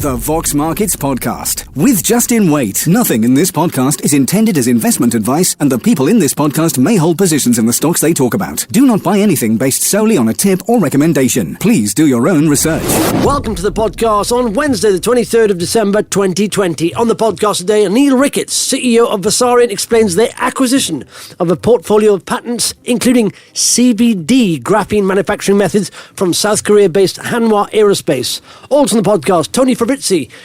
The Vox Markets Podcast with Justin Waite. Nothing in this podcast is intended as investment advice, and the people in this podcast may hold positions in the stocks they talk about. Do not buy anything based solely on a tip or recommendation. Please do your own research. Welcome to the podcast on Wednesday, the 23rd of December 2020. On the podcast today, Neill Ricketts, CEO of Versarien, explains their acquisition of a portfolio of patents, including CBD graphene manufacturing methods from South Korea-based Hanwha Aerospace. Also on the podcast, Tony Fabrizi,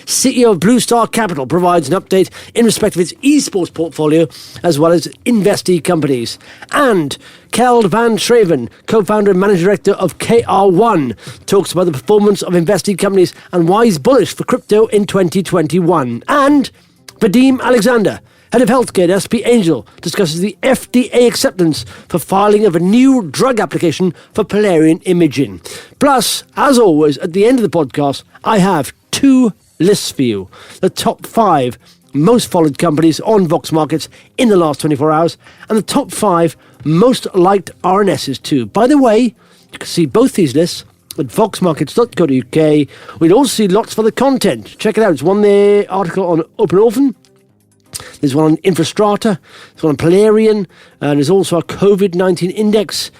CEO of Blue Star Capital, provides an update in respect of its esports portfolio, as well as investee companies. And Keld van Schreven, co-founder and managing director of KR1, talks about the performance of investee companies and why he's bullish for crypto in 2021. And Vadim Alexandre, head of healthcare at SP Angel, discusses the FDA acceptance for filing of a new drug application for Polarean Imaging. Plus, as always, at the end of the podcast, I have two lists for you. The top 5 most followed companies on Vox Markets in the last 24 hours, and the top 5 most liked RNSs too. By the way, you can see both these lists at voxmarkets.co.uk. We'd also see lots of other content. Check it out. There's one there, article on Open Orphan. There's one on Infrastrata. There's one on Polarean. And there's also a COVID-19 index.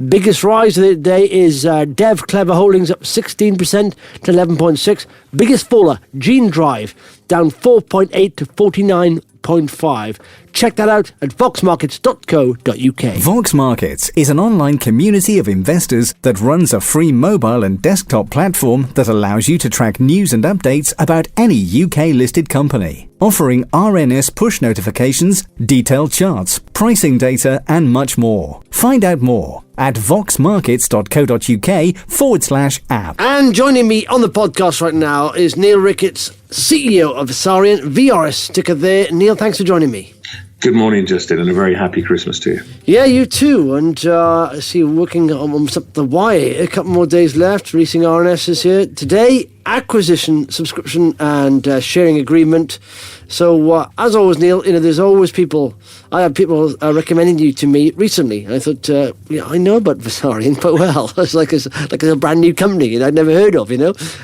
Biggest rise of the day is Dev Clever Holdings up 16% to 11.6. Biggest faller, Gene Drive, down 4.8 to 49.5. Check that out at voxmarkets.co.uk. Vox Markets is an online community of investors that runs a free mobile and desktop platform that allows you to track news and updates about any UK-listed company, offering RNS push notifications, detailed charts, pricing data, and much more. Find out more at voxmarkets.co.uk/app. And joining me on the podcast right now is Neill Ricketts, CEO of Versarien, VRS ticker there. Neill, thanks for joining me. Good morning, Justin, and a very happy Christmas to you. Yeah, you too. And I see you working on the Waite. A couple more days left. Releasing RNSs here. Today, acquisition, subscription, and sharing agreement. So, as always, Neill, there's always people. I have people recommending you to me recently. And I thought, I know about Versarien quite well. It's like it's a brand new company I'd never heard of,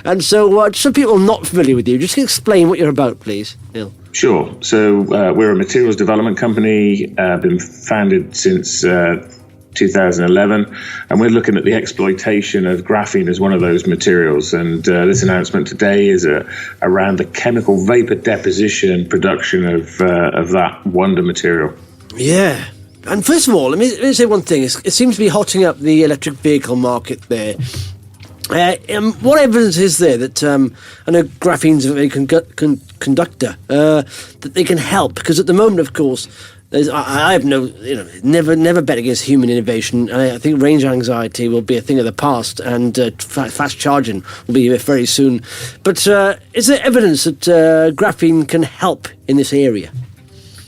And so, just for people not familiar with you, just explain what you're about, please, Neill. Sure. So we're a materials development company, been founded since 2011, and we're looking at the exploitation of graphene as one of those materials. And this announcement today is around the chemical vapor deposition production of that wonder material. Yeah. And first of all, let me say one thing. It seems to be hotting up the electric vehicle market there. What evidence is there that I know graphene's a very conductor that they can help? Because at the moment, of course, I have never bet against human innovation. I think range anxiety will be a thing of the past, and fast charging will be here very soon. But is there evidence that graphene can help in this area?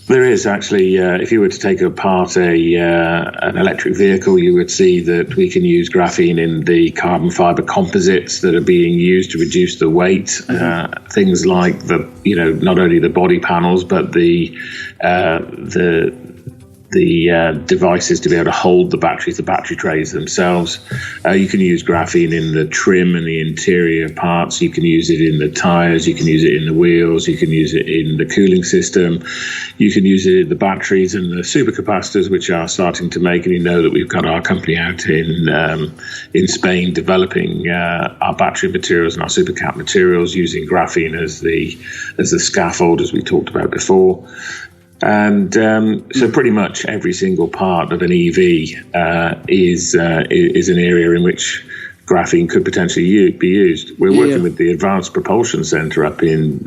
There is actually. If you were to take apart an electric vehicle, you would see that we can use graphene in the carbon fiber composites that are being used to reduce the weight. Things like not only the body panels, but the devices to be able to hold the batteries, the battery trays themselves. You can use graphene in the trim and the interior parts. You can use it in the tires. You can use it in the wheels. You can use it in the cooling system. You can use it in the batteries and the supercapacitors, which are starting to make. And you know that we've got our company out in Spain developing our battery materials and our supercap materials using graphene as the scaffold, as we talked about before. And so pretty much every single part of an EV is an area in which graphene could potentially be used. We're working with the Advanced Propulsion Centre up in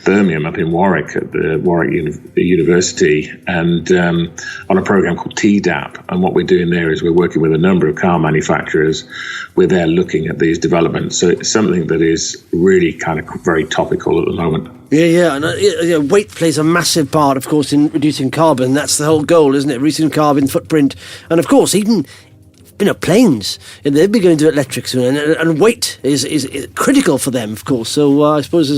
Birmingham, up in Warwick, at the Warwick University, and on a program called TDAP. And what we're doing there is we're working with a number of car manufacturers. We're there looking at these developments. So it's something that is really kind of very topical at the moment. Yeah, and weight plays a massive part, of course, in reducing carbon. That's the whole goal, isn't it? Reducing carbon footprint. And of course, even planes. And they'll be going to electric soon, and weight is critical for them, of course. So I suppose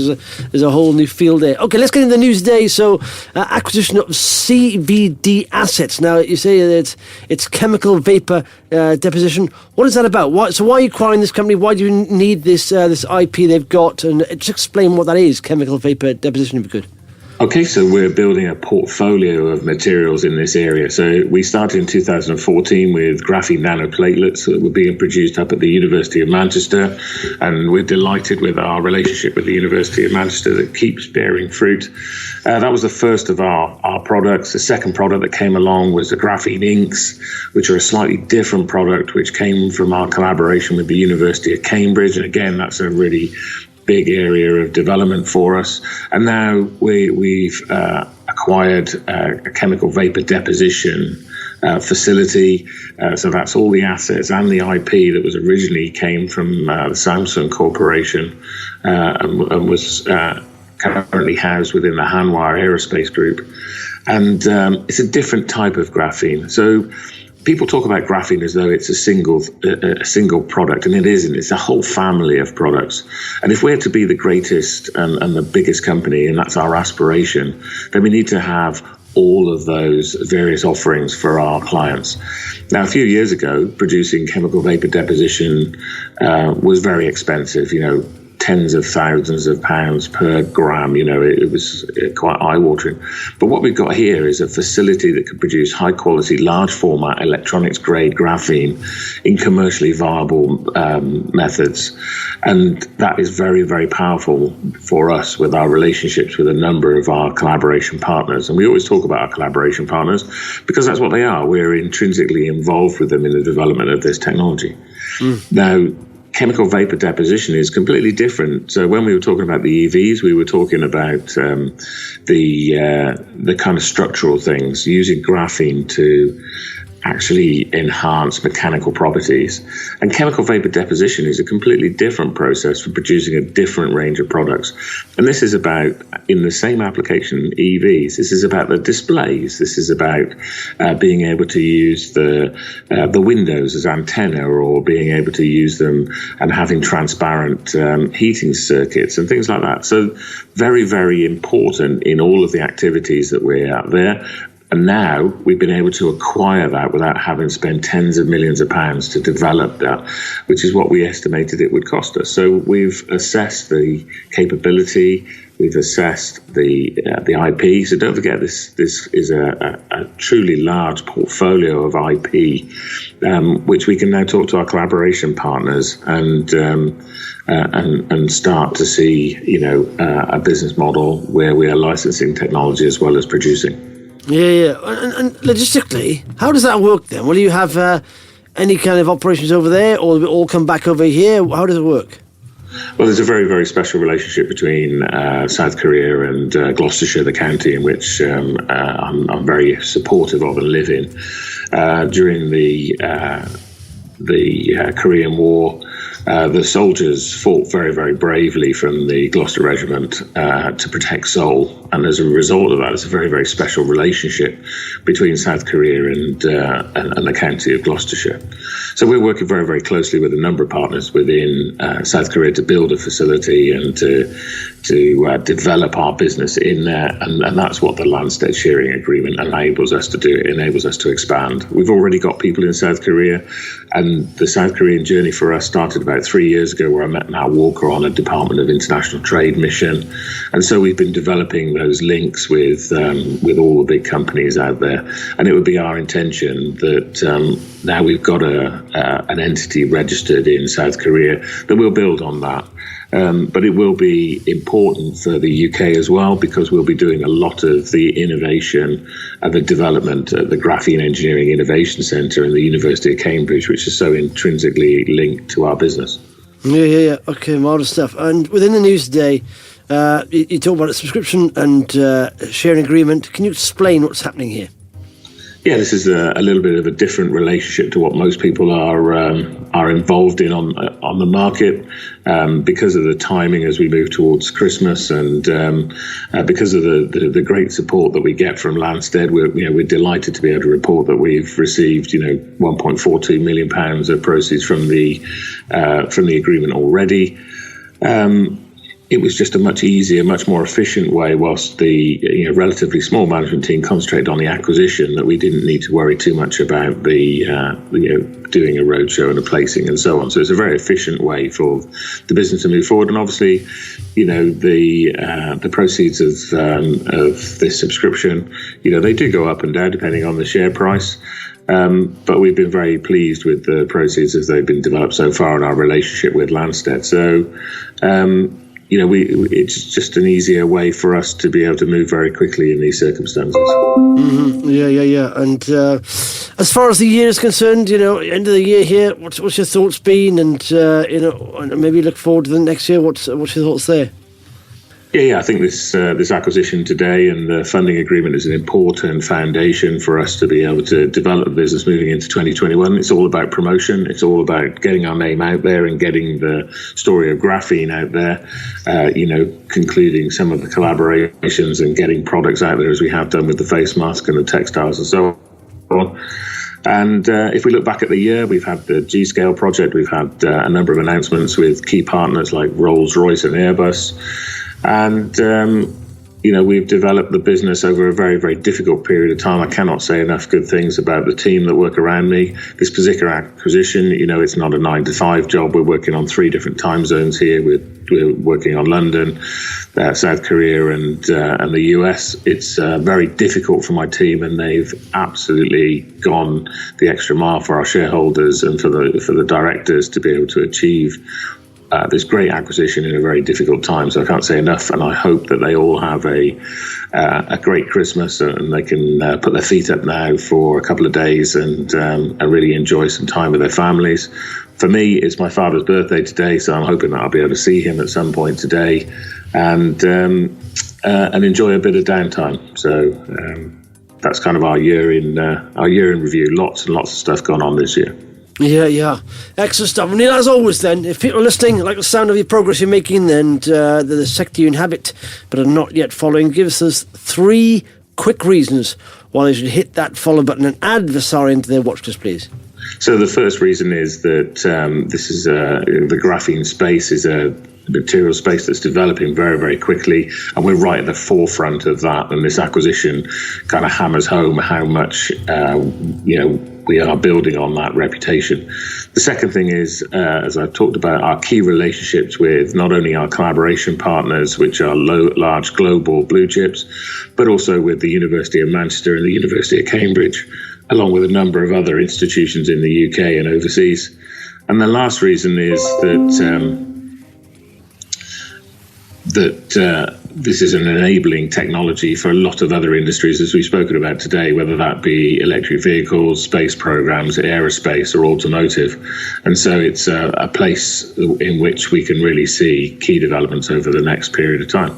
there's a whole new field there. Okay, let's get into the news today. So acquisition of CVD assets. Now you say that it's chemical vapor deposition. What is that about? Why are you acquiring this company? Why do you need this IP they've got? And just explain what that is, chemical vapor deposition, if you could. Okay, so we're building a portfolio of materials in this area. So we started in 2014 with graphene nanoplatelets that were being produced up at the University of Manchester, and we're delighted with our relationship with the University of Manchester that keeps bearing fruit. That was the first of our products. The second product that came along was the graphene inks, which are a slightly different product, which came from our collaboration with the University of Cambridge. And again, that's a really big area of development for us. And now we've acquired a chemical vapor deposition facility. So that's all the assets and the IP that was originally came from the Samsung Corporation and was currently housed within the Hanwha Aerospace group. And it's a different type of graphene. So people talk about graphene as though it's a single product, and it isn't. It's a whole family of products. And if we're to be the greatest and the biggest company, and that's our aspiration, then we need to have all of those various offerings for our clients. Now, a few years ago, producing chemical vapor deposition was very expensive, tens of thousands of pounds per gram. It was quite eye-watering. But what we've got here is a facility that could produce high-quality, large-format, electronics-grade graphene in commercially viable methods. And that is very, very powerful for us with our relationships with a number of our collaboration partners. And we always talk about our collaboration partners because that's what they are. We're intrinsically involved with them in the development of this technology. Now, chemical vapor deposition is completely different. So when we were talking about the EVs, we were talking about the kind of structural things, using graphene to actually enhance mechanical properties. And chemical vapor deposition is a completely different process for producing a different range of products. And this is about, in the same application, EVs, this is about the displays. This is about being able to use the windows as antenna, or being able to use them and having transparent heating circuits and things like that. So very, very important in all of the activities that we're out there. And now we've been able to acquire that without having to spend tens of millions of pounds to develop that, which is what we estimated it would cost us. So we've assessed the capability, we've assessed the IP. So don't forget, this is a truly large portfolio of IP, which we can now talk to our collaboration partners and start to see, a business model where we are licensing technology as well as producing. Yeah. And logistically, how does that work then? Will you have any kind of operations over there, or will it all come back over here? How does it work? Well, there's a very, very special relationship between South Korea and Gloucestershire, the county in which I'm very supportive of and live in. During the Korean War, the soldiers fought very, very bravely from the Gloucester Regiment to protect Seoul. And as a result of that, it's a very, very special relationship between South Korea and the county of Gloucestershire. So we're working very, very closely with a number of partners within South Korea to build a facility and to develop our business in there. And that's what the land state sharing agreement enables us to do. It enables us to expand. We've already got people in South Korea, and the South Korean journey for us started about 3 years ago, where I met Matt Walker on a Department of International Trade mission. And so we've been developing those links with all the big companies out there. And it would be our intention that now we've got an entity registered in South Korea, that we'll build on that. But it will be important for the UK as well, because we'll be doing a lot of the innovation and the development at the Graphene Engineering Innovation Centre in the University of Cambridge, which is so intrinsically linked to our business. Yeah. Okay, marvellous stuff. And within the news today, you talk about a subscription and sharing agreement. Can you explain what's happening here? Yeah, this is a little bit of a different relationship to what most people are involved in on the market, because of the timing as we move towards Christmas, and because of the great support that we get from Lanstead. We're delighted to be able to report that we've received £1.42 million of proceeds from the agreement already. It was just a much easier, much more efficient way, whilst the relatively small management team concentrated on the acquisition, that we didn't need to worry too much about the doing a roadshow and a placing and so on. So it's a very efficient way for the business to move forward. And obviously, the proceeds of this subscription, they do go up and down depending on the share price. But we've been very pleased with the proceeds as they've been developed so far in our relationship with Lanstead. So, it's just an easier way for us to be able to move very quickly in these circumstances. Mm-hmm. Yeah. And as far as the year is concerned, end of the year here, what's your thoughts been? And and maybe look forward to the next year. What's your thoughts there? Yeah. I think this acquisition today and the funding agreement is an important foundation for us to be able to develop the business moving into 2021. It's all about promotion. It's all about getting our name out there and getting the story of graphene out there. Concluding some of the collaborations and getting products out there as we have done with the face mask and the textiles and so on. And if we look back at the year, we've had the G-Scale project. We've had a number of announcements with key partners like Rolls-Royce and Airbus. And, we've developed the business over a very, very difficult period of time. I cannot say enough good things about the team that work around me. This particular acquisition, it's not a 9-to-5 job. We're working on 3 different time zones here. We're working on London, South Korea and the US. It's very difficult for my team, and they've absolutely gone the extra mile for our shareholders and for the directors to be able to achieve this great acquisition in a very difficult time. So I can't say enough, and I hope that they all have a great Christmas and they can put their feet up now for a couple of days and really enjoy some time with their families. For me, it's my father's birthday today, so I'm hoping that I'll be able to see him at some point today and enjoy a bit of downtime. So that's kind of our year in review. Lots and lots of stuff gone on this year. Yeah. Excellent stuff. Neill, as always then, if people are listening, like the sound of your progress you're making and the sector you inhabit but are not yet following, give us 3 quick reasons why they should hit that follow button and add Versarien to their watch list, please. So the first reason is that this is the graphene space is a material space that's developing very, very quickly, and we're right at the forefront of that. And this acquisition kind of hammers home how much we are building on that reputation. The second thing is, as I've talked about, our key relationships with not only our collaboration partners, which are large global blue chips, but also with the University of Manchester and the University of Cambridge, along with a number of other institutions in the UK and overseas. And the last reason is that this is an enabling technology for a lot of other industries, as we've spoken about today, whether that be electric vehicles, space programs, aerospace, or automotive. And so it's a place in which we can really see key developments over the next period of time.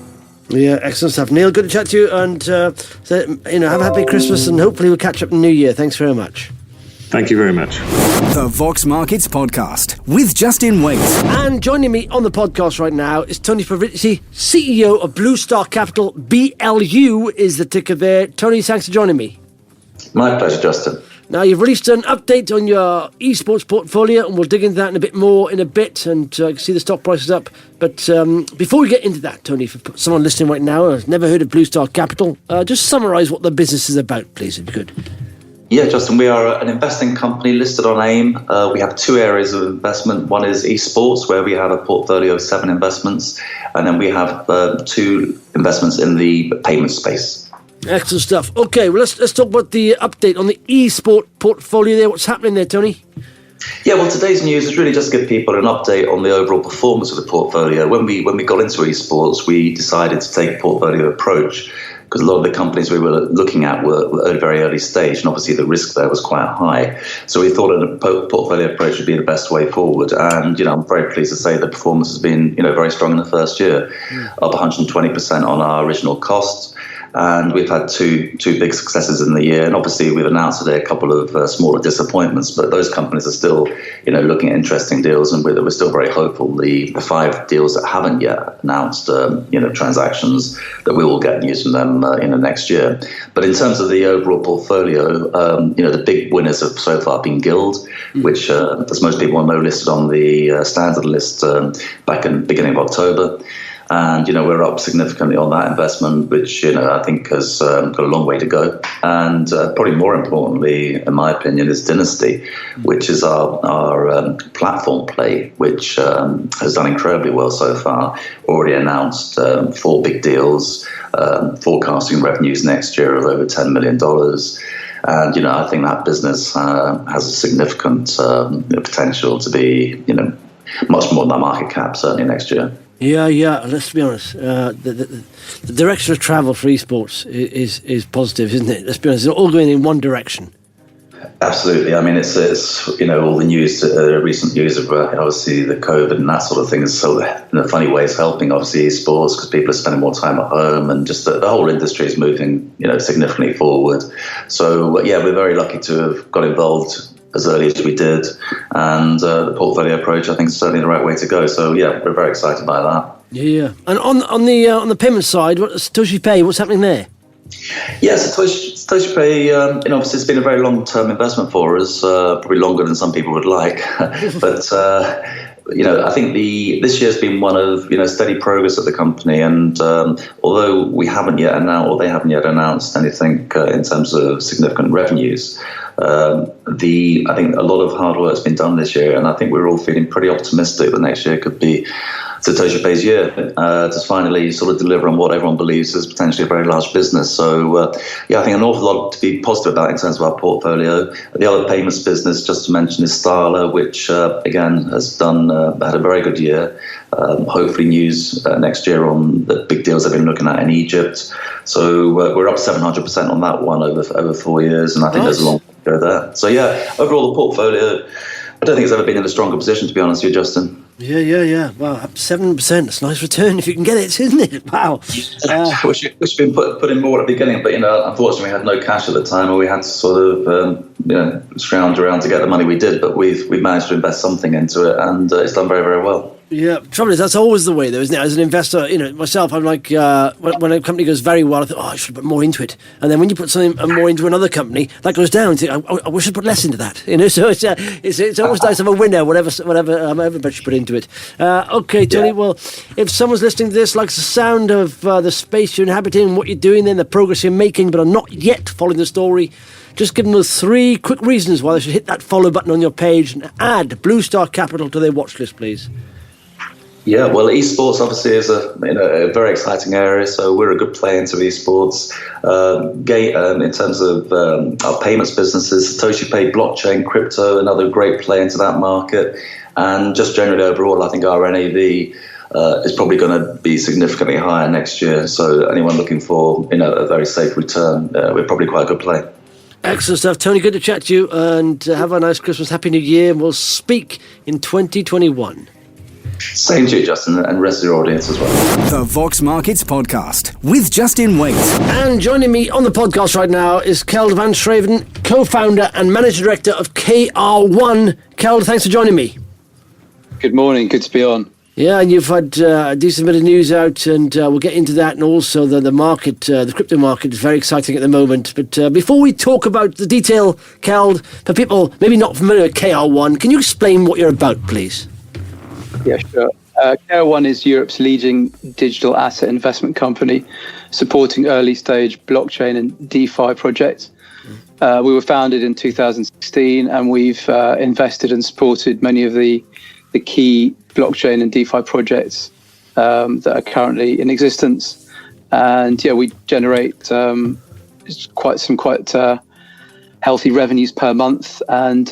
Yeah, excellent stuff. Neill, good to chat to you, and have a happy Christmas, and hopefully we'll catch up in the new year. Thanks very much. Thank you very much. The Vox Markets Podcast with Justin Waite. And joining me on the podcast right now is Tony Fabrizi, CEO of Blue Star Capital. BLU is the ticker there. Tony, thanks for joining me. My pleasure, Justin. Now, you've released an update on your esports portfolio, and we'll dig into that in a bit more in a bit, and I can see the stock price is up. But before we get into that, Tony, for someone listening right now who has never heard of Blue Star Capital, just summarise what the business is about, please, if you could. Yeah, Justin, we are an investing company listed on AIM. We have 2 areas of investment. One is esports, where we have a portfolio of 7 investments, and then we have 2 investments in the payment space. Excellent stuff. Okay, well, let's talk about the update on the esport portfolio there. What's happening there, Tony? Yeah, well, today's news is really just to give people an update on the overall performance of the portfolio. When we got into esports, we decided to take a portfolio approach, because a lot of the companies we were looking at were at a very early stage, and obviously the risk there was quite high. So we thought a portfolio approach would be the best way forward. And, I'm very pleased to say the performance has been, very strong in the first year, up 120% on our original costs. And we've had two big successes in the year. And obviously, we've announced today a couple of smaller disappointments, but those companies are still, looking at interesting deals, and we're still very hopeful. The 5 deals that haven't yet announced, transactions, that we will get news from them next year. But in terms of the overall portfolio, the big winners have so far been Guild, which, as most people know, listed on the standard list back in the beginning of October. And, we're up significantly on that investment, which, I think has got a long way to go. And probably more importantly, in my opinion, is Dynasty, which is our platform play, which has done incredibly well so far. Already announced 4 big deals, forecasting revenues next year of over $10 million. And, I think that business has a significant potential to be, much more than that market cap, certainly next year. Yeah. Let's be honest. The direction of travel for esports is positive, isn't it? Let's be honest. It's all going in one direction. Absolutely. I mean, it's all the news, recent news of obviously the COVID and that sort of thing is so in a funny way is helping obviously esports because people are spending more time at home and just the whole industry is moving significantly forward. So we're very lucky to have got involved as early as we did, and the portfolio approach I think is certainly the right way to go. So we're very excited by that. Yeah. And on the payment side, what Satoshi Pay? What's happening there? Yes, Satoshi Pay, obviously it's been a very long-term investment for us, probably longer than some people would like. But, I think this year's been one of, steady progress at the company. And although we haven't yet announced, or they haven't yet announced anything in terms of significant revenues, I think a lot of hard work's been done this year. And I think we're all feeling pretty optimistic that next year could be Satoshi Pay's year to finally sort of deliver on what everyone believes is potentially a very large business. So, I think an awful lot to be positive about in terms of our portfolio. The other payments business, just to mention, is Starla, which, again, has had a very good year. Hopefully news next year on the big deals I've been looking at in Egypt. So we're up 700% on that one over 4 years, and I think There's a long way to go there. So, overall the portfolio, I don't think it's ever been in a stronger position, to be honest with you, Justin. Yeah. Wow, up 7%. It's a nice return if you can get it, isn't it? Wow. Wish we'd been put in more at the beginning, but unfortunately we had no cash at the time, and we had to sort of scrounge around to get the money we did. But we've managed to invest something into it, and it's done very, very well. Yeah, trouble is that's always the way, though, isn't it? As an investor, myself, I'm like, when a company goes very well, I think, I should put more into it. And then when you put something more into another company, that goes down. You think, I wish I'd put less into that. So it's always nice to have a winner, whatever much you put into it. Okay, Tony. Yeah. Well, if someone's listening to this, likes the sound of the space you're inhabiting, what you're doing, then the progress you're making, but are not yet following the story, just give them those 3 quick reasons why they should hit that follow button on your page and add Blue Star Capital to their watch list, please. Yeah, well, esports obviously is a very exciting area, so we're a good play into esports. In terms of our payments businesses, Satoshi Pay, blockchain, crypto, another great play into that market. And just generally overall, I think our NAV is probably going to be significantly higher next year. So anyone looking for a very safe return, we're probably quite a good play. Excellent stuff. Tony, good to chat to you, and have a nice Christmas, Happy New Year, and we'll speak in 2021. Same to you, Justin, and the rest of your audience as well. The Vox Markets Podcast with Justin Waite. And joining me on the podcast right now is Keld van Schreven, co-founder and managing director of KR1. Keld, thanks for joining me. Good morning. Good to be on. Yeah, and you've had a decent bit of news out, and we'll get into that, and also the market, the crypto market is very exciting at the moment. But before we talk about the detail, Keld, for people maybe not familiar with KR1, can you explain what you're about, please? Yeah, sure. KR1 is Europe's leading digital asset investment company supporting early-stage blockchain and DeFi projects. We were founded in 2016, and we've invested and supported many of the key blockchain and DeFi projects that are currently in existence. And we generate quite healthy revenues per month. And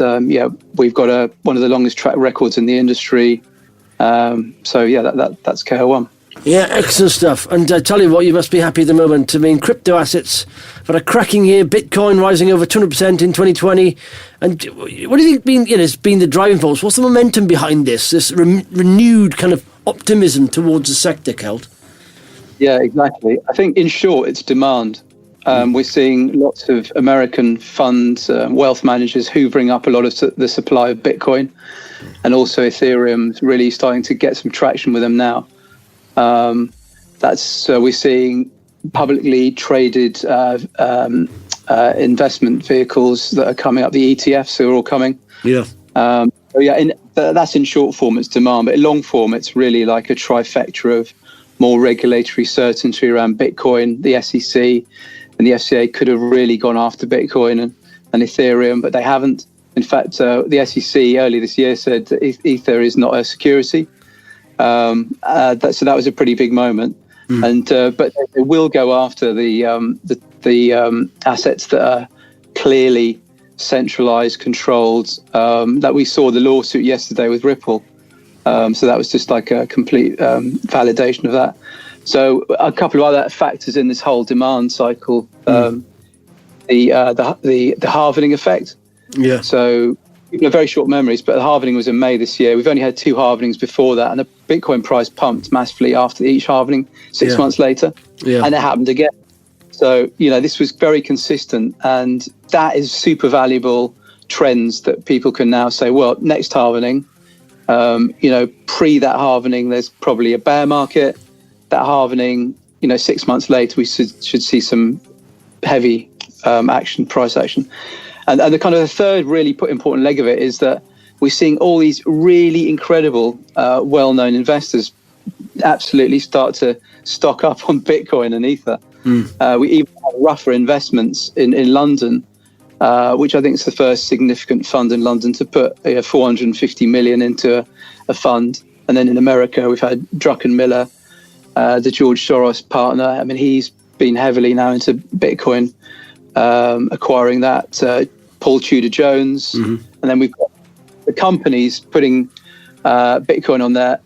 we've got one of the longest track records in the industry. That's KR1. Yeah, excellent stuff. And I tell you what, you must be happy at the moment. I mean, crypto assets for a cracking year, Bitcoin rising over 200% in 2020. And what do you think has been the driving force? What's the momentum behind this renewed kind of optimism towards the sector, Keld? Yeah, exactly. I think in short, it's demand. We're seeing lots of American funds, wealth managers hoovering up a lot of the supply of Bitcoin, and also Ethereum's really starting to get some traction with them now. We're seeing publicly traded investment vehicles that are coming up, the ETFs are all coming. Yeah. That's in short form, it's demand, but in long form, it's really like a trifecta of more regulatory certainty around Bitcoin. The SEC and the FCA could have really gone after Bitcoin and Ethereum, but they haven't. In fact, the SEC earlier this year said that Ether is not a security. So that was a pretty big moment. But they will go after the assets that are clearly centralized, controlled. That we saw the lawsuit yesterday with Ripple. So that was just like a complete validation of that. So a couple of other factors in this whole demand cycle, the halvening effect. Yeah. So people have very short memories, but the halvening was in May this year. We've only had 2 halvenings before that, and the Bitcoin price pumped massively after each halvening 6 months later, and it happened again. So, this was very consistent, and that is super valuable trends that people can now say, well, next halvening, pre that halvening, there's probably a bear market. That halvening, 6 months later, we should see some heavy price action. And the kind of the third really important leg of it is that we're seeing all these really incredible, well-known investors absolutely start to stock up on Bitcoin and Ether. We even have rougher investments in London, which I think is the first significant fund in London to put 450 million into a fund. And then in America, we've had Druckenmiller, the George Soros partner. I mean, he's been heavily now into Bitcoin, acquiring that. Paul Tudor-Jones, and then we've got the companies putting Bitcoin on there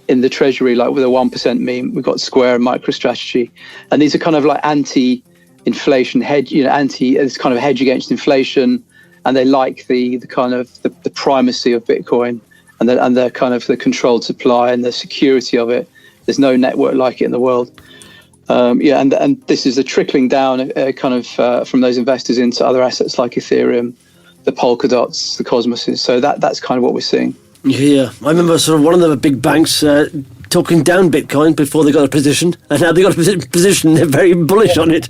in the treasury, like with a 1% meme. We've got Square and MicroStrategy, and these are kind of like anti-inflation hedge, it's kind of hedge against inflation, and they like the kind of the primacy of Bitcoin and the kind of the controlled supply and the security of it. There's no network like it in the world. And this is a trickling down from those investors into other assets like Ethereum, the Polkadots, the Cosmoses. So that's kind of what we're seeing. Yeah, I remember sort of one of the big banks talking down Bitcoin before they got a position, and now they got a position. They're very bullish on it.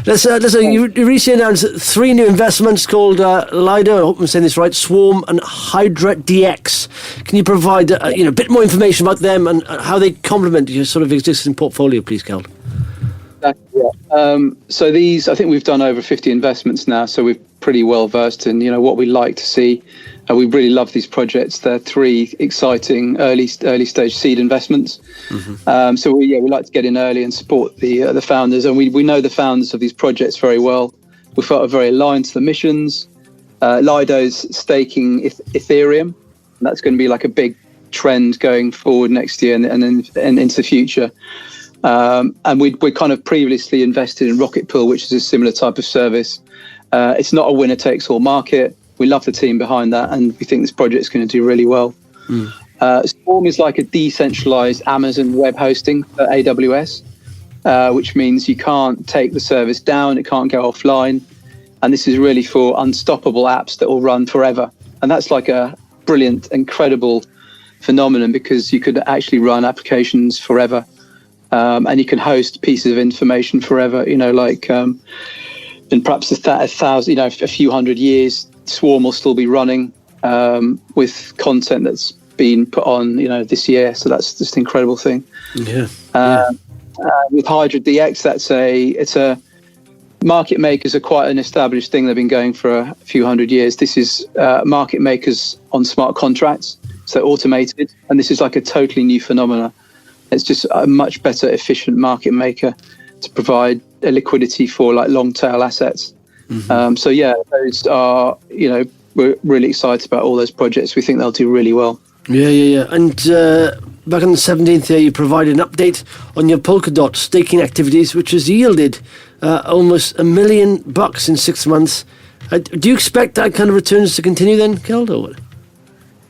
You recently announced 3 new investments called Lido. I hope I'm saying this right. Swarm and Hydra DX. Can you provide a bit more information about them and how they complement your sort of existing portfolio, please, Keld? So these, I think we've done over 50 investments now, so we're pretty well versed in what we like to see. We really love these projects. They're 3 exciting early stage seed investments. So we like to get in early and support the founders, and we know the founders of these projects very well. We felt very aligned to the missions. Lido's staking Ethereum, and that's going to be like a big trend going forward next year and into the future. And we're kind of previously invested in Rocket Pool, which is a similar type of service. It's not a winner takes all market. We love the team behind that, and we think this project is going to do really well. Swarm is like a decentralized Amazon web hosting for AWS, which means you can't take the service down, it can't go offline. And this is really for unstoppable apps that will run forever. And that's like a brilliant, incredible phenomenon, because you could actually run applications forever. And you can host pieces of information forever, in perhaps a few hundred years, Swarm will still be running with content that's been put on, this year. So that's just an incredible thing. With Hydra DX, it's a market makers are quite an established thing. They've been going for a few hundred years. This is market makers on smart contracts, so automated. And this is like a totally new phenomena. It's just a much better efficient market maker to provide a liquidity for like long tail assets. Those are, we're really excited about all those projects. We think they'll do really well. Yeah. And back on the 17th here, you provided an update on your Polkadot staking activities, which has yielded almost $1 million in 6 months. Do you expect that kind of returns to continue then, Keld, or what?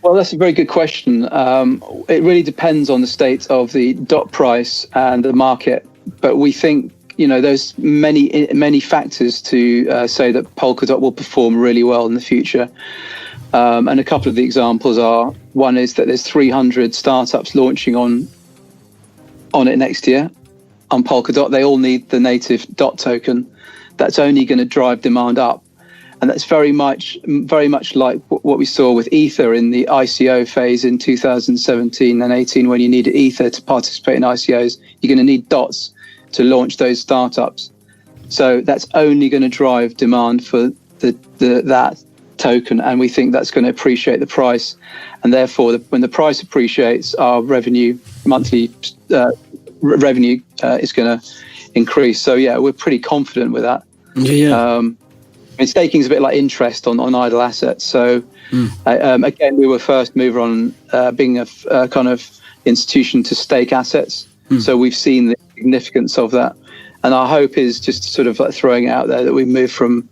Well, that's a very good question. It really depends on the state of the dot price and the market. But we think, there's many factors to say that Polkadot will perform really well in the future. And a couple of the examples are, one is that there's 300 startups launching on it next year on Polkadot. They all need the native dot token. That's only going to drive demand up. And that's very much like what we saw with Ether in the ICO phase in 2017 and 18, when you needed Ether to participate in ICOs. You're going to need dots to launch those startups. So that's only going to drive demand for that token, and we think that's going to appreciate the price. And therefore, when the price appreciates, our monthly revenue is going to increase. So yeah, we're pretty confident with that. Yeah. Staking is a bit like interest on idle assets. So again, we were first mover on being a kind of institution to stake assets. So we've seen the significance of that. And our hope is just sort of like throwing it out there that we move from,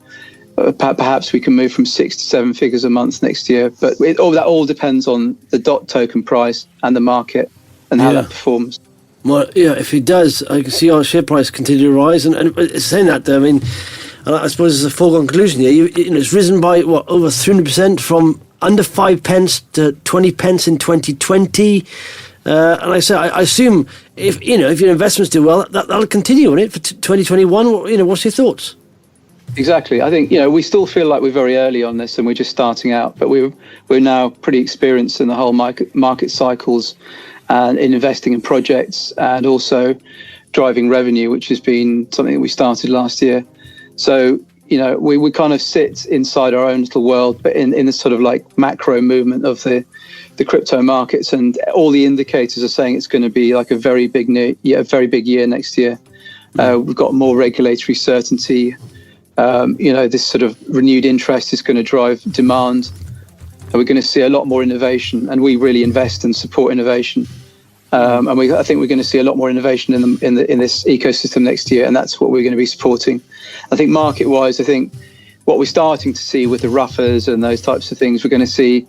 perhaps we can move from 6 to 7 figures a month next year. But that all depends on the dot token price and the market and how that performs. Well, yeah, if it does, I can see our share price continue to rise. And saying that, I mean, I suppose it's a foregone conclusion here. It's risen by over 300% from under 5 pence to 20 pence in 2020. And I assume if your investments do well, that'll continue on it for 2021. What's your thoughts? Exactly. I think we still feel like we're very early on this, and we're just starting out. But we're now pretty experienced in the whole market cycles and in investing in projects, and also driving revenue, which has been something that we started last year. So, we kind of sit inside our own little world, but in the sort of like macro movement of the crypto markets, and all the indicators are saying it's going to be like a very big year next year. We've got more regulatory certainty. This sort of renewed interest is going to drive demand. And we're going to see a lot more innovation, and we really invest and support innovation. And I think we're going to see a lot more innovation in this ecosystem next year, and that's what we're going to be supporting. I think market-wise, I think what we're starting to see with the ruffers and those types of things, we're going to see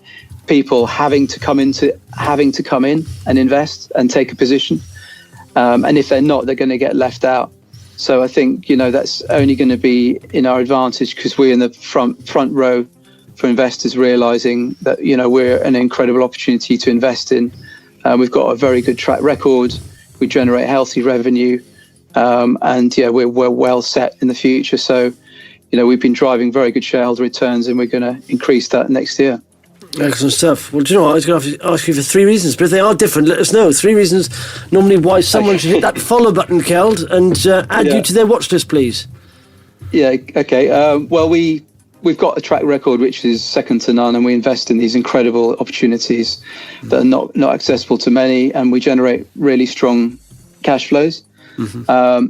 people having to come in and invest and take a position. And if they're not, they're going to get left out. So I think that's only going to be in our advantage, because we're in the front row for investors realizing that we're an incredible opportunity to invest in. We've got a very good track record. We generate healthy revenue, and we're well set in the future. So, we've been driving very good shareholder returns, and we're going to increase that next year. Excellent stuff. Well, do you know what? I was going to have to ask you for 3 reasons, but if they are different, let us know. 3 reasons normally why someone should hit that follow button, Keld, and add you to their watch list, please. Yeah. Okay. Well, we've got a track record which is second to none, and we invest in these incredible opportunities that are not accessible to many, and we generate really strong cash flows.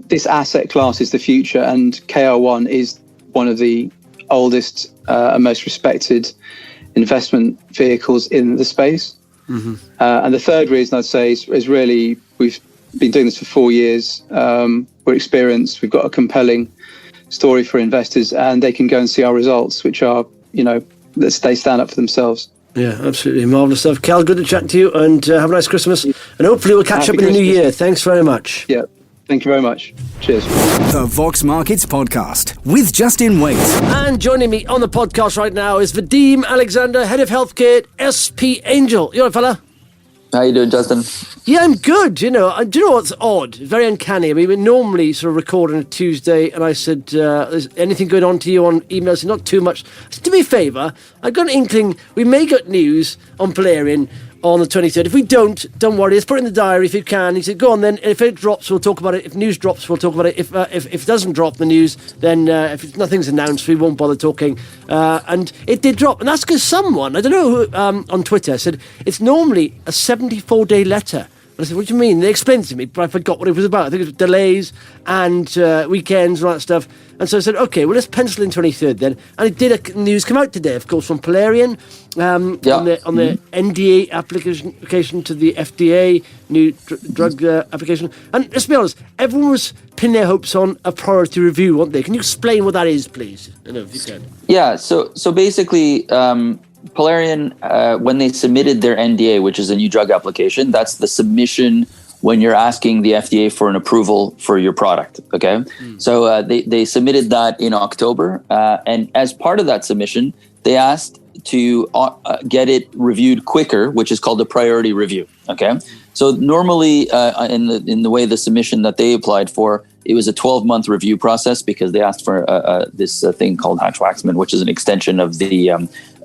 This asset class is the future, and KR1 is one of the oldest and most respected investment vehicles in the space. And the third reason I'd say is really, we've been doing this for 4 years. We're experienced. We've got a compelling story for investors, and they can go and see our results, which are, they stand up for themselves. Yeah, absolutely. Marvellous stuff. Keld, good to chat to you, and have a nice Christmas. And hopefully we'll catch up in the new year. Thanks very much. Yeah. Thank you very much. Cheers. The Vox Markets Podcast with Justin Waite. And joining me on the podcast right now is Vadim Alexandre, Head of Healthcare at SP Angel. You all right, fella? How you doing, Justin? Yeah, I'm good. Do you know what's odd? Very uncanny. I mean, we normally sort of record on a Tuesday, and I said, is anything going on to you on emails? Not too much. So do me a favour. I've got an inkling we may get news on Polarean on the 23rd. If we don't worry. Let's put it in the diary if you can. He said, go on then. If it drops, we'll talk about it. If news drops, we'll talk about it. If it doesn't drop the news, then if nothing's announced, we won't bother talking. And it did drop. And that's because someone, I don't know who, on Twitter said, it's normally a 74-day letter. And I said, what do you mean? They explained it to me, but I forgot what it was about. I think it was delays and weekends and all that stuff. And so I said, okay, well, let's pencil in 23rd then. And it did news come out today, of course, from Polarean on the NDA application to the FDA, new drug application. And let's be honest, everyone was pinning their hopes on a priority review, weren't they? Can you explain what that is, please? I know if you can. Yeah, so basically, Polarean, when they submitted their NDA, which is a new drug application, that's the submission when you're asking the FDA for an approval for your product, okay? So they submitted that in October, and as part of that submission, they asked to get it reviewed quicker, which is called a priority review, okay? So normally, in the way the submission that they applied for, it was a 12-month review process because they asked for this thing called Hatch-Waxman, which is an extension of the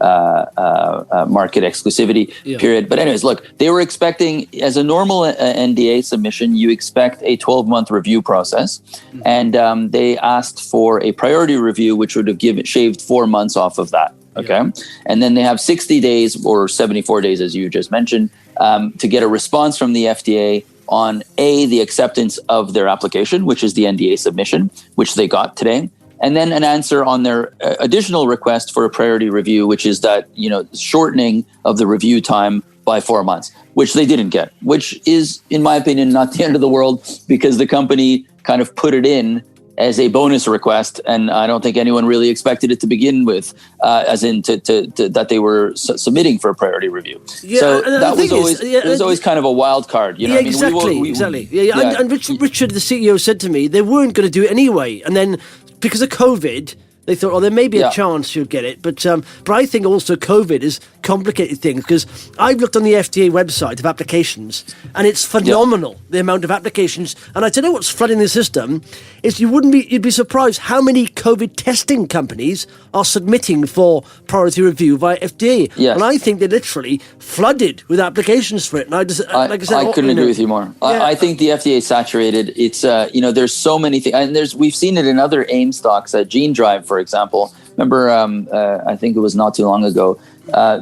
market exclusivity period. But anyways, look, they were expecting, as a normal NDA submission, you expect a 12-month review process. And they asked for a priority review, which would have shaved 4 months off of that. Okay. And then they have 60 days or 74 days, as you just mentioned, to get a response from the FDA on the acceptance of their application, which is the NDA submission, which they got today. And then an answer on their additional request for a priority review, which is that, shortening of the review time by 4 months, which they didn't get, which is, in my opinion, not the end of the world because the company kind of put it in as a bonus request, and I don't think anyone really expected it to begin with, as in that they were submitting for a priority review. Yeah, so that was always kind of a wild card. You know, yeah, exactly. And Richard, the CEO, said to me they weren't going to do it anyway, and then because of COVID, they thought, there may be a chance you'll get it. But I think also COVID has complicated things because I've looked on the FDA website of applications and it's phenomenal, the amount of applications. And I tell you what's flooding the system is you'd be surprised how many COVID testing companies are submitting for priority review via FDA. Yes. And I think they're literally flooded with applications for it. And I couldn't agree with you more. Yeah. I think the FDA is saturated. It's, there's so many things. And we've seen it in other AIM stocks, Gene Drive, for example. Remember, I think it was not too long ago,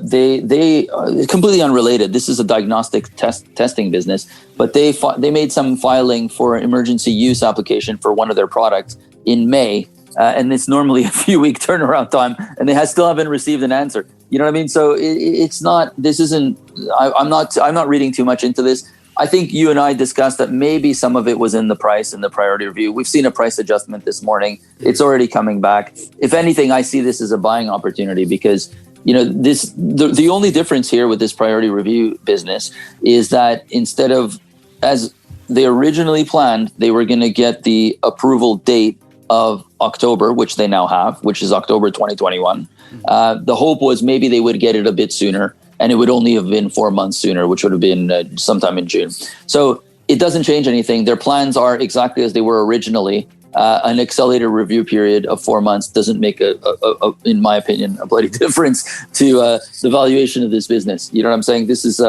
they completely unrelated. This is a diagnostic testing business, but they made some filing for an emergency use application for one of their products in May, and it's normally a few-week turnaround time, and they still haven't received an answer. You know what I mean? So it's not. This isn't. I'm not reading too much into this. I think you and I discussed that maybe some of it was in the price in the priority review. We've seen a price adjustment this morning. It's already coming back. If anything, I see this as a buying opportunity because, the only difference here with this priority review business is that instead of, as they originally planned, they were going to get the approval date of October, which they now have, which is October 2021. The hope was maybe they would get it a bit sooner. And it would only have been 4 months sooner, which would have been sometime in June. So it doesn't change anything. Their plans are exactly as they were originally. An accelerated review period of 4 months doesn't make, in my opinion, a bloody difference to the valuation of this business. You know what I'm saying? This is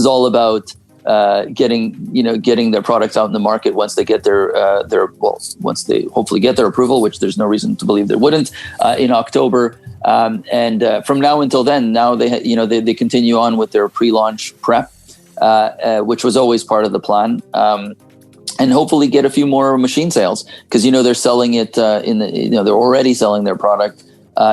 all about getting their products out in the market once they get once they hopefully get their approval, which there's no reason to believe they wouldn't in October. And from now until then, now they continue on with their pre-launch prep, which was always part of the plan, and hopefully get a few more machine sales because they're selling it they're already selling their product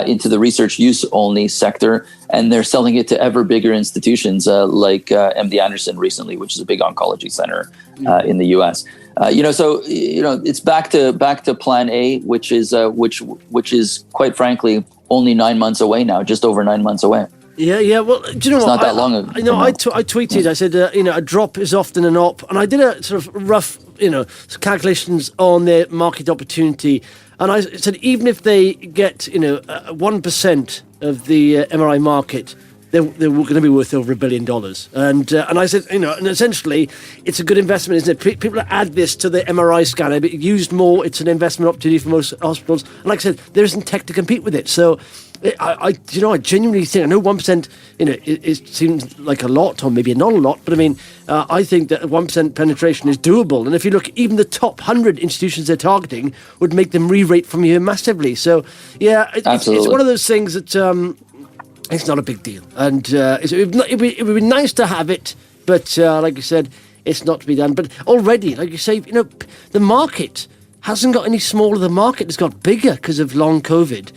into the research use only sector, and they're selling it to ever bigger institutions like MD Anderson recently, which is a big oncology center in the US. So it's back to Plan A, which is quite frankly only 9 months away now, just over 9 months away. Yeah. Well, do you know it's what? Not that long ago. I tweeted. I said, a drop is often an op, and I did a sort of rough, calculations on their market opportunity, and I said even if they get 1% of the MRI market, they're going to be worth over $1 billion. And I said, and essentially, it's a good investment, isn't it? People add this to the MRI scanner, but used more, it's an investment opportunity for most hospitals. And like I said, there isn't tech to compete with it. So I genuinely think, I know 1%, it seems like a lot, or maybe not a lot, but I mean, I think that 1% penetration is doable. And if you look, even the top 100 institutions they're targeting would make them re-rate from here massively. So, yeah, it's one of those things that it's not a big deal. And it would be nice to have it, but like you said, it's not to be done. But already, like you say, the market hasn't got any smaller. The market has got bigger because of long COVID,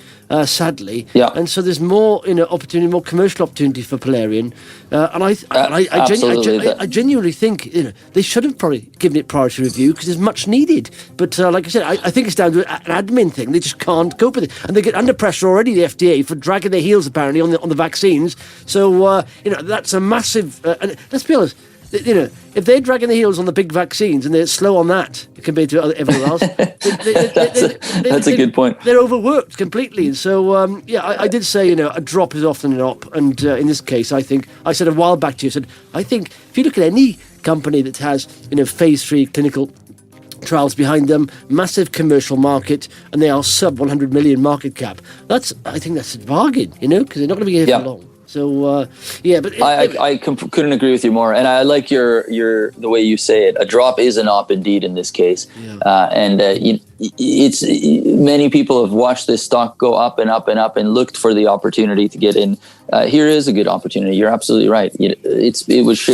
sadly. Yeah. And so there's more, opportunity, more commercial opportunity for Polarean. I genuinely think, they should have probably given it priority review because it's much needed. But like I said, I think it's down to an admin thing. They just can't cope with it, and they get under pressure already. The FDA for dragging their heels apparently on the vaccines. So that's a massive. And let's be honest. If they're dragging their heels on the big vaccines and they're slow on that compared to everyone else, that's a good point. They're overworked completely. And so, I did say, a drop is often an op. And in this case, I think, I said a while back to you, I think if you look at any company that has, phase 3 clinical trials behind them, massive commercial market, and they are sub 100 million market cap, I think that's a bargain, because they're not going to be here for long. So but I couldn't agree with you more, and I like your the way you say it. A drop is an op indeed in this case, it's many people have watched this stock go up and up and up and looked for the opportunity to get in. Here is a good opportunity. You're absolutely right. It was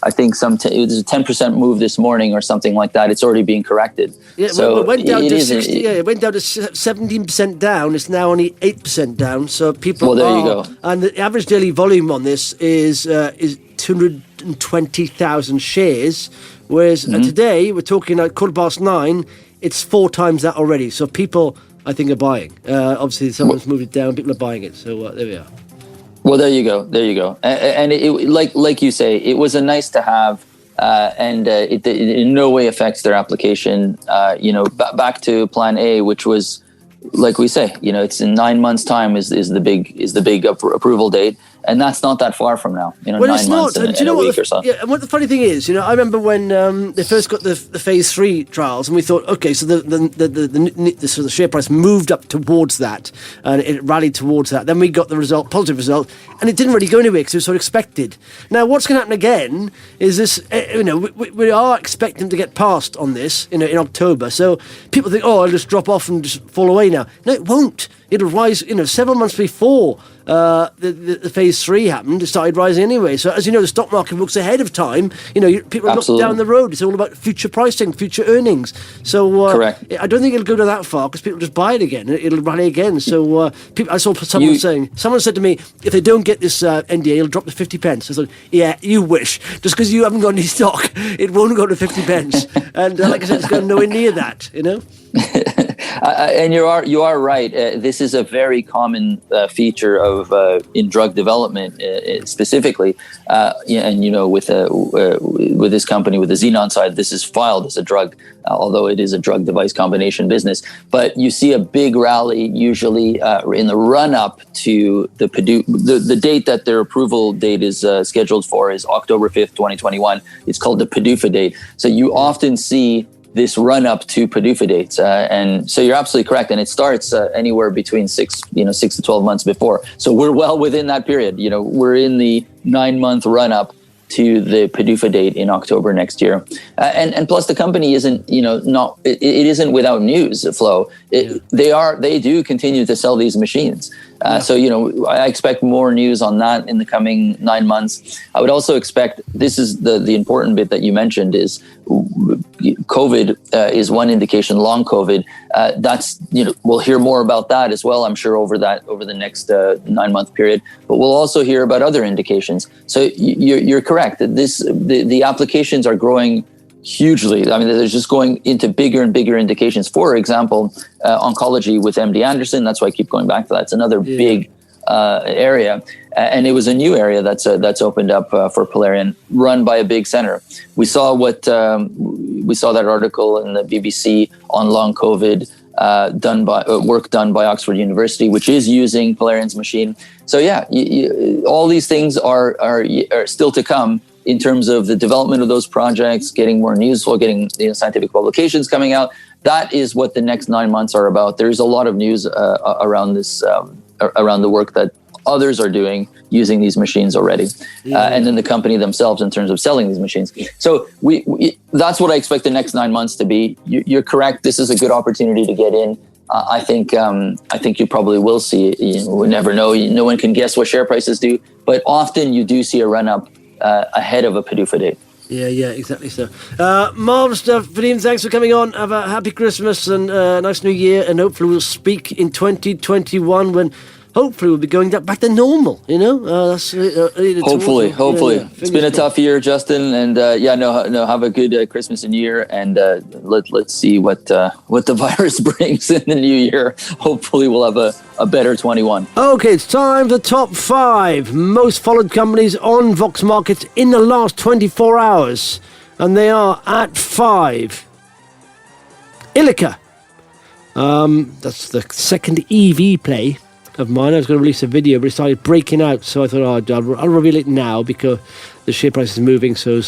I think it was a 10% move this morning or something like that. It's already being corrected. Yeah, so it went down to 60. It went down to 17% down. It's now only 8% down. So people. Well, there you go. And the average daily volume on this is 220,000 shares, whereas today we're talking at 9:15. It's 4 times that already. So people, I think, are buying. Obviously, someone's moved it down. People are buying it. So there we are. Well, there you go. And it, like you say, it was a nice to have, and it in no way affects their application. Back to Plan A, which was, like we say, it's in 9 months' time is the big approval date. And that's not that far from now, 9 months and a week or so. Yeah, and what the funny thing is, I remember when they first got the phase 3 trials, and we thought, okay, so the share price moved up towards that, and it rallied towards that. Then we got the positive result, and it didn't really go anywhere because it was sort of expected. Now, what's going to happen again is this, we are expecting to get past on this, in October. So people think, it'll just drop off and just fall away now. No, it won't. It'll rise, several months before the phase 3 happened. It started rising anyway. So as you know, the stock market looks ahead of time. People look down the road. It's all about future pricing, future earnings. So correct. I don't think it'll go to that far because people just buy it again. It'll rally again. So I saw someone someone said to me, if they don't get this NDA, it'll drop to 50 pence. I thought, yeah, you wish. Just because you haven't got any stock, it won't go to 50 pence. And like I said, it's going nowhere near that. And you are right. This is a very common feature of in drug development specifically, with this company, with the Xenon side, this is filed as a drug, although it is a drug device combination business. But you see a big rally usually in the run up to the the date that their approval date is scheduled for is October 5th, 2021. It's called the PDUFA date. So you often see this run up to PDUFA dates. And so you're absolutely correct. And it starts anywhere between 6 to 12 months before. So we're well within that period. We're in the 9-month run up to the PDUFA date in October next year. And plus the company isn't, it isn't without news flow. They do continue to sell these machines. So, I expect more news on that in the coming 9 months. I would also expect, this is the important bit that you mentioned, is COVID is one indication, long COVID. That's, we'll hear more about that as well, I'm sure, over the next 9-month period. But we'll also hear about other indications. So you're correct that the applications are growing hugely. I mean, they're just going into bigger and bigger indications. For example, oncology with MD Anderson. That's why I keep going back to that. It's another big area, and it was a new area that's opened up for Polarean, run by a big center. We saw that article in the BBC on long COVID, work done by Oxford University, which is using Polarean's machine. So all these things are still to come in terms of the development of those projects, getting more news flow, getting scientific publications coming out. That is what the next 9 months are about. There's a lot of news around this, around the work that others are doing using these machines already, and then the company themselves in terms of selling these machines. So that's what I expect the next 9 months to be. You're correct. This is a good opportunity to get in. I think you probably will see. We never know. No one can guess what share prices do, but often you do see a run up ahead of a PDUFA date. Yeah, exactly so. Marvellous stuff. Vadim, thanks for coming on. Have a happy Christmas and a nice new year, and hopefully we'll speak in 2021 when hopefully we'll be going back to normal, you know? Hopefully. Yeah, it's been a tough year, Justin, and have a good Christmas and year, and let's see what the virus brings in the new year. Hopefully we'll have a better 21. Okay, it's time for the top 5 most followed companies on Vox Markets in the last 24 hours. And they are at 5. Ilika. That's the second EV play of mine. I was going to release a video, but it started breaking out, so I thought I'll reveal it now because the share price is moving, so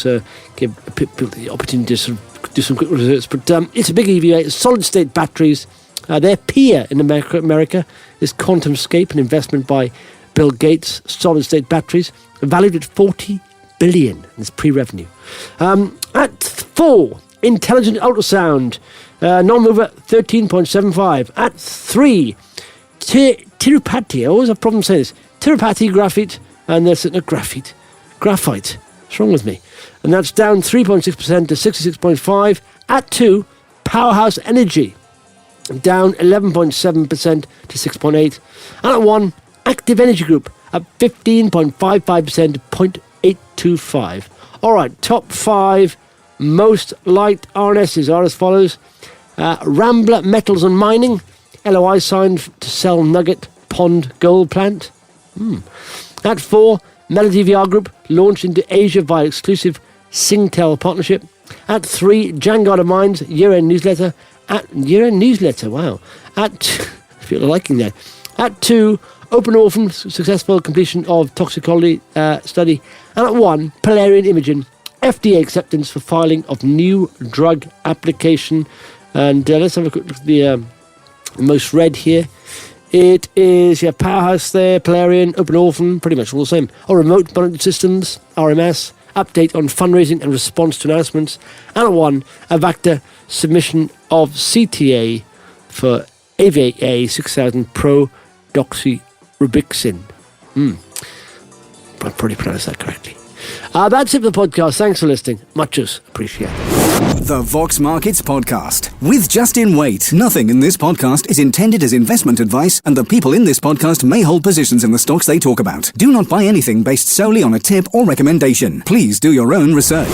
give people the opportunity to sort of do some quick research. But it's a big EV, solid-state batteries. Their peer in America is QuantumScape, an investment by Bill Gates, solid-state batteries, valued at $40 billion. It's pre-revenue. At 4, Intelligent Ultrasound, non-mover 13.75. At 3, Tirupati, I always have problems saying this. Tirupati Graphite, and there's a Graphite. What's wrong with me? And that's down 3.6% to 66.5. At 2, Powerhouse Energy, down 11.7% to 6.8. And at 1, Active Energy Group, up 15.55% to 0.825. All right, top 5 most liked RNSs are as follows. Rambler Metals and Mining, LOI signed to sell Nugget Pond Gold Plant. At 4, Melody VR Group launched into Asia via exclusive Singtel partnership. At 3, Jangada Mines year-end newsletter. Wow. I feel liking that. At 2, Open Orphan successful completion of toxicology study. And at 1, Polarean Imaging FDA acceptance for filing of new drug application. And let's have a quick look at the most read here. It is Powerhouse there, Polarean, Open Orphan, pretty much all the same. Remote Monitoring Systems, RMS, update on fundraising and response to announcements. And at 1, Avacta submission of CTA for AVA 6000 Pro Doxyrubicin. I probably pronounced that correctly. That's it for the podcast. Thanks for listening. Much appreciated. The Vox Markets Podcast with Justin Waite. Nothing in this podcast is intended as investment advice, and the people in this podcast may hold positions in the stocks they talk about. Do not buy anything based solely on a tip or recommendation. Please do your own research.